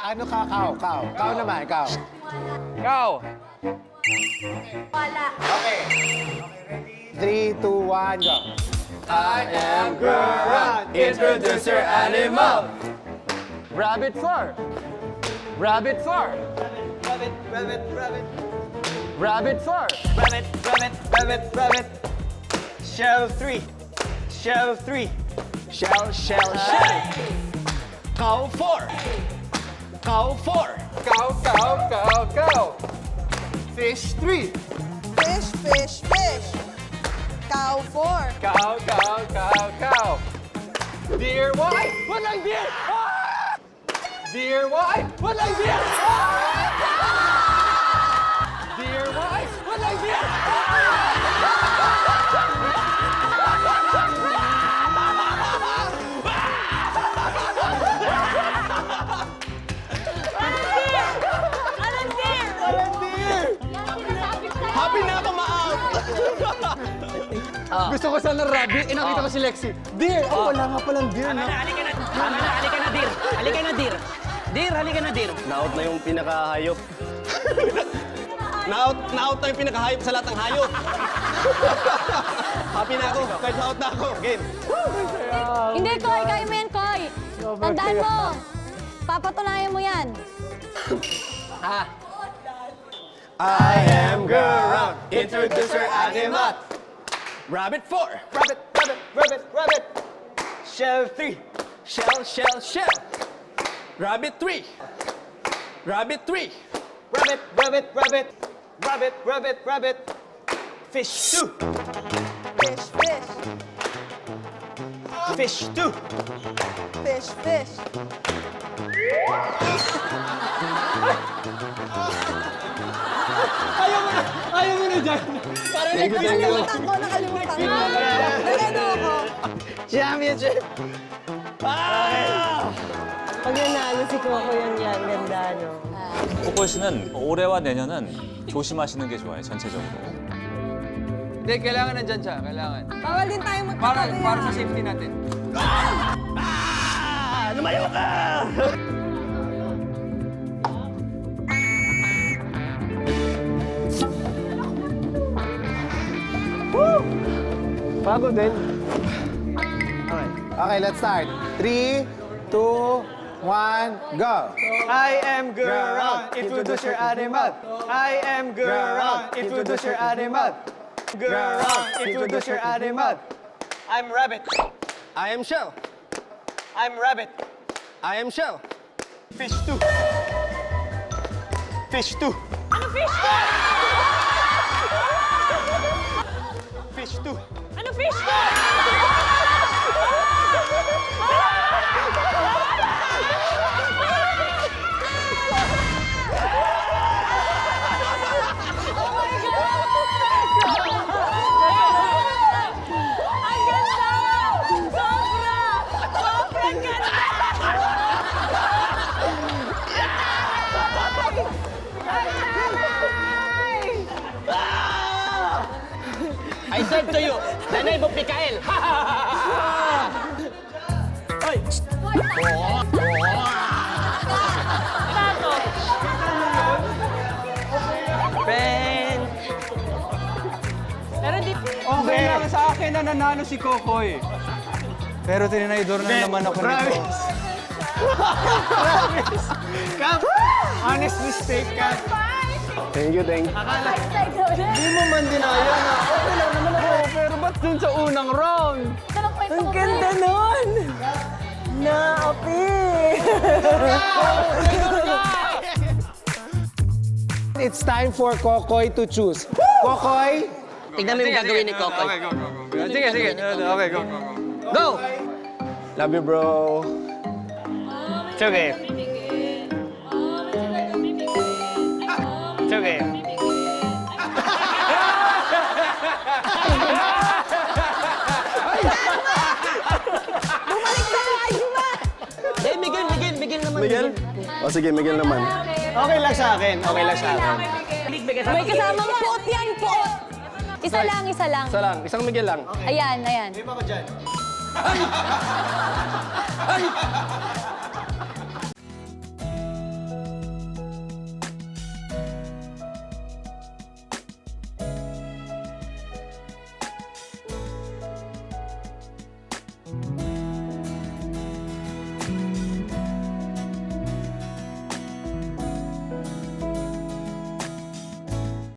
Ano ka? Cow. Cow naman, cow. Cow. Wala. Okay. 3, 2, 1, go. I am Gurran. Introduce your animal. Rabbit fur. Rabbit fur. Rabbit, rabbit, rabbit. Rabbit fur. Rabbit, rabbit, rabbit, rabbit. Shell 3. Shell 3. Shell, shell, shell. Cow 4. Cow 4. Cow. Fish 3. Fish. Cow 4. Cow. Deer white. Walang deer. Ah! Deer white. Walang deer. Ah! Deer white. Walang deer. Anong deer? Happy na ako ma-out. Gusto ko sana rabbit. Nakita ko si Lexi. Deer. Oh, wala nga palang deer. No? Halika na, deer. Halika na, deer. Deer, halika na, deer. Na-out na yung pinakahayop. Na-out na yung pinakahayop sa lahat ng hayop. Happy na ako. Kahit na-out na ako. Game. Hindi, Koy. Kaya mo yan, Koy. Tandaan mo. Papatunayan mo yan. I am Gurran. Introduce your animal. Rabbit 4. Rabbit, rabbit, rabbit, rabbit. Shell 3. Shell, shell, shell. Rabbit 3. Rabbit 3. Rabbit, rabbit, rabbit. Rabbit, rabbit, rabbit. Fish 2. Fish. Fish 2. Fish. Ayaw mo na dyan. Parang Nakalimutan ko. Nagano ako. championship. Pag nanalo si Coco yan, ganda, no? 코코 씨는 올해와 내년은 조심하시는 게 좋아요, 전체적으로. Hindi, kailangan nandyan siya. Kailangan. Bawal din tayo magkatabi. Para sa safety natin. Lumayo ka! Bago din. Okay, let's start. 3, 2, 1, go. I am Gurran. Introduce your animal. I am Gurran. Introduce your animal. Gurran. Introduce your animal. I'm rabbit. I am shell. I'm rabbit. I am shell. Fish 2. Fish 2. Ano fish ko? Fish 2. Ano fish ko? Ang ganda! Sobrang ganda! I serve to you, the name of Mikael. Ben! Pero di... Okay lang sa akin na nanalo si Kokoy. Pero tininaydor na naman ako nito. Cap! Honest mistake, Cap. Thank you. Hindi mo man dinaya na. Okay lang naman ako. Pero ba't dun sa unang round? Ang ganda nun! Naapi! It's time for Kokoy to choose. Kokoy, Tignan mo yung gagawin ni Kokoy. Okay, go. Sige. Okay, go. Go! Love you, bro. It's okay. It's okay. Bumalik sa layo ba? Eh, Miguel naman. Miguel? O sige, Miguel naman. Okay lang sa akin. May kasamang puot yan, puot. Isa lang. Isa lang. Isang Miguel lang. Ayan.